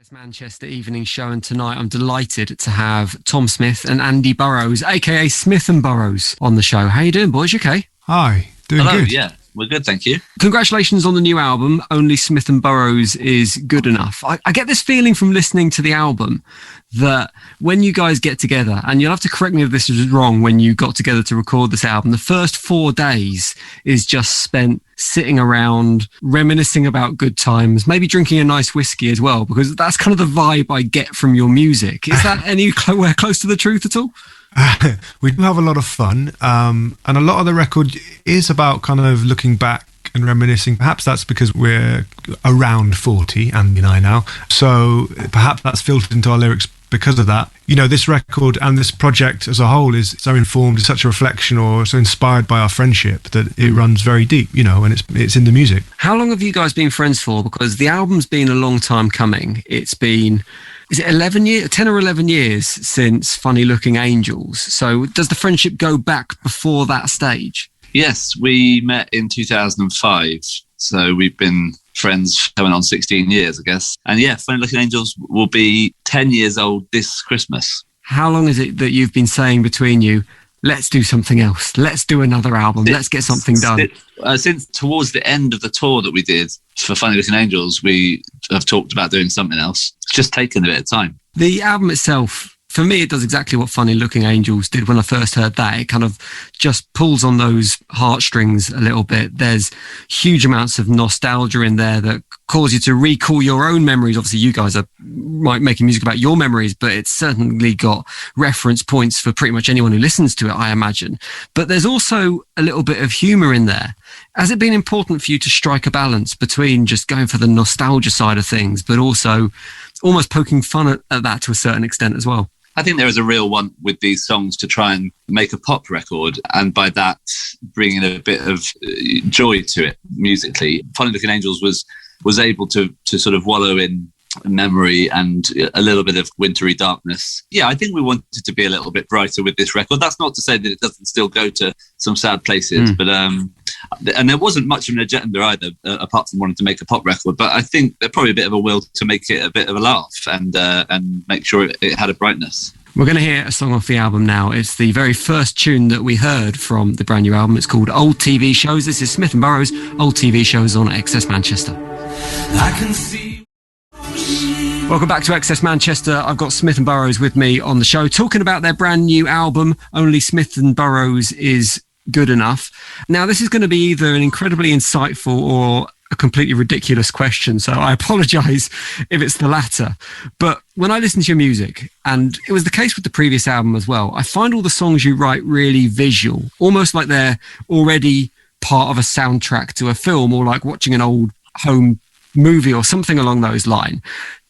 Access Manchester Evening Show, and tonight I'm delighted to have Tom Smith and Andy Burrows, aka Smith and Burrows, on the show. How you doing, boys? You okay? Hi, doing Hello, good. Yeah, we're good, thank you. Congratulations on the new album, Only Smith and Burrows is Good Enough. I get this feeling from listening to the album that when you guys get together, and you'll have to correct me if this is wrong, when you got together to record this album, the first 4 days is just spent sitting around reminiscing about good times, maybe drinking a nice whiskey as well, because that's kind of the vibe I get from your music. Is that anywhere close to the truth at all? We do have a lot of fun, and a lot of the record is about kind of looking back and reminiscing. Perhaps that's because we're around 40, Andy and I now, so perhaps that's filtered into our lyrics because of that. You know, this record and this project as a whole is so informed, it's such a reflection or so inspired by our friendship that it runs very deep, you know, and it's in the music. How long have you guys been friends for? Because the album's been a long time coming. It's been... Is it 10 or 11 years since Funny Looking Angels? So does the friendship go back before that stage? Yes, we met in 2005. So we've been friends coming on 16 years, I guess. And yeah, Funny Looking Angels will be 10 years old this Christmas. How long is it that you've been saying between you, let's do something else, let's do another album, let's get something done? Since towards the end of the tour that we did for Funny Looking Angels, we have talked about doing something else. It's just taken a bit of time. The album itself, for me, it does exactly what Funny Looking Angels did when I first heard that. It kind of just pulls on those heartstrings a little bit. There's huge amounts of nostalgia in there that cause you to recall your own memories. Obviously, you guys are making music about your memories, but it's certainly got reference points for pretty much anyone who listens to it, I imagine. But there's also a little bit of humour in there. Has it been important for you to strike a balance between just going for the nostalgia side of things, but also almost poking fun at that to a certain extent as well? I think there is a real want with these songs to try and make a pop record, and by that bringing a bit of joy to it musically. Funny Looking Angels was able to sort of wallow in memory and a little bit of wintry darkness. Yeah, I think we wanted to be a little bit brighter with this record. That's not to say that it doesn't still go to some sad places, but and there wasn't much of an agenda either, apart from wanting to make a pop record. But I think there's probably a bit of a will to make it a bit of a laugh and make sure it had a brightness. We're going to hear a song off the album now. It's the very first tune that we heard from the brand new album. It's called Old TV Shows. This is Smith and Burrows, Old TV Shows on Access Manchester. I can see. Welcome back to Access Manchester. I've got Smith and Burrows with me on the show, talking about their brand new album, Only Smith and Burrows is Good Enough. Now, this is going to be either an incredibly insightful or a completely ridiculous question, so I apologise if it's the latter. But when I listen to your music, and it was the case with the previous album as well, I find all the songs you write really visual, almost like they're already part of a soundtrack to a film, or like watching an old home movie or something along those lines.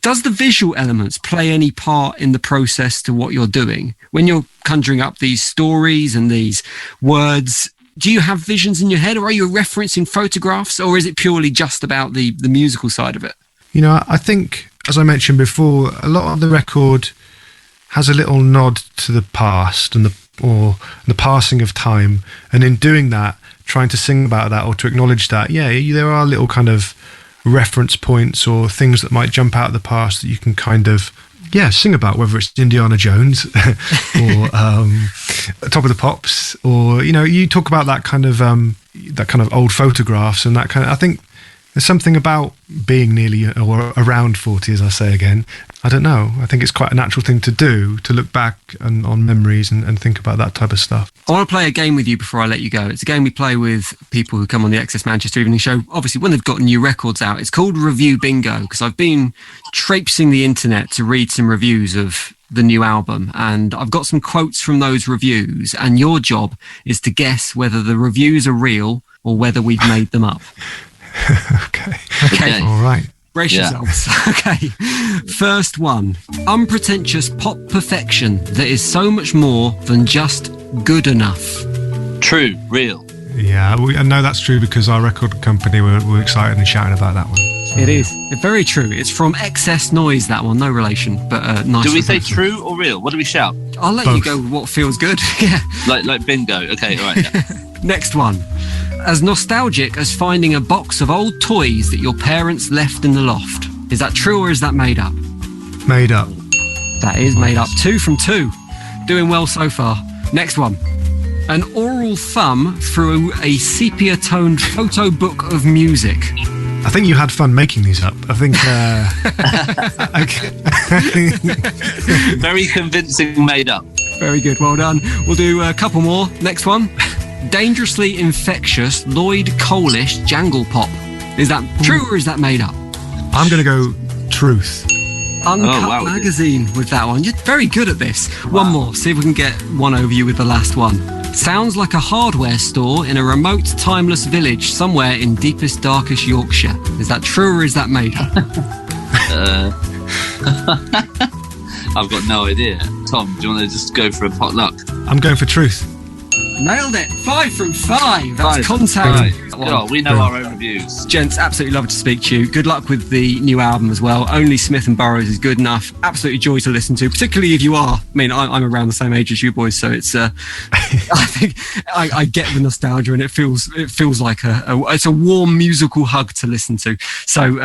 Does the visual elements play any part in the process to what you're doing? When you're conjuring up these stories and these words, do you have visions in your head, or are you referencing photographs, or is it purely just about the musical side of it? You know, I think, as I mentioned before, a lot of the record has a little nod to the past and the passing of time. And in doing that, trying to sing about that or to acknowledge that, yeah, there are little kind of reference points or things that might jump out of the past that you can kind of sing about, whether it's Indiana Jones or Top of the Pops, or you know, you talk about that kind of old photographs and that kind of. I think there's something about being nearly or around 40, as I say again. I don't know. I think it's quite a natural thing to do, to look back on memories and think about that type of stuff. I want to play a game with you before I let you go. It's a game we play with people who come on the Access Manchester Evening Show, obviously when they've got new records out. It's called Review Bingo, because I've been traipsing the internet to read some reviews of the new album, and I've got some quotes from those reviews, and your job is to guess whether the reviews are real or whether we've made them up. Okay. All right. Brace yourselves. Okay. First one. Unpretentious pop perfection that is so much more than just good enough. True. Real. Yeah, I know that's true because our record company were excited and shouting about that one. So, it is. Very true. It's from Excess Noise, that one. No relation, but nice. Do we say true or real? What do we shout? I'll let you go with what feels good. Yeah. Like bingo. Okay, all right. Yeah. Next one. As nostalgic as finding a box of old toys that your parents left in the loft. Is that true or is that made up? Made Up. That is Made Up. 2 from 2. Doing well so far. Next one. An oral thumb through a sepia-toned photo book of music. I think you had fun making these up. I think... Very convincing Made Up. Very good. Well done. We'll do a couple more. Next one. Dangerously infectious Lloyd Colish jangle pop. Is that true or is that made up? I'm going to go truth. Uncut Magazine with that one. You're very good at this. One more. See if we can get one over you with the last one. Sounds like a hardware store in a remote, timeless village somewhere in deepest, darkest Yorkshire. Is that true or is that made up? I've got no idea. Tom, do you want to just go for a potluck? I'm going for truth. Nailed it. 5 from 5. That's 5 Contact. Oh, we know our own reviews. Gents, absolutely love to speak to you. Good luck with the new album as well. Only Smith and Burrows is good enough. Absolutely joy to listen to, particularly if you are. I mean, I'm around the same age as you boys, so it's. I think I get the nostalgia, and it feels like it's a warm musical hug to listen to. So,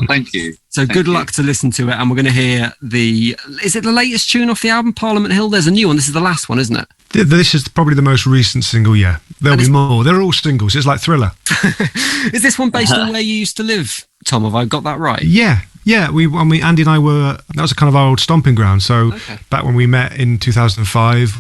thank you. So good luck to listen to it, and we're going to hear is it the latest tune off the album, Parliament Hill? There's a new one. This is the last one, isn't it? This is probably the most recent single, yeah. There'll be more. They're all singles. It's like Thriller. Is this one based on where you used to live, Tom? Have I got that right? Yeah. Andy and I that was a kind of our old stomping ground. So back when we met in 2005,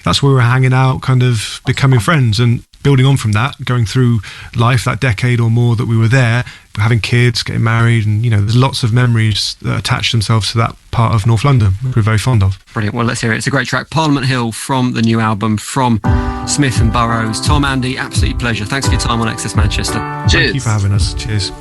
that's where we were hanging out, kind of becoming friends and building on from that, going through life, that decade or more that we were there, having kids, getting married, and there's lots of memories that attach themselves to that part of North London, which we're very fond of. Brilliant. Well, let's hear it. It's a great track, Parliament Hill, from the new album from Smith and Burrows. Tom, Andy, absolute pleasure. Thanks for your time on Access Manchester. Cheers. Thank you for having us. Cheers.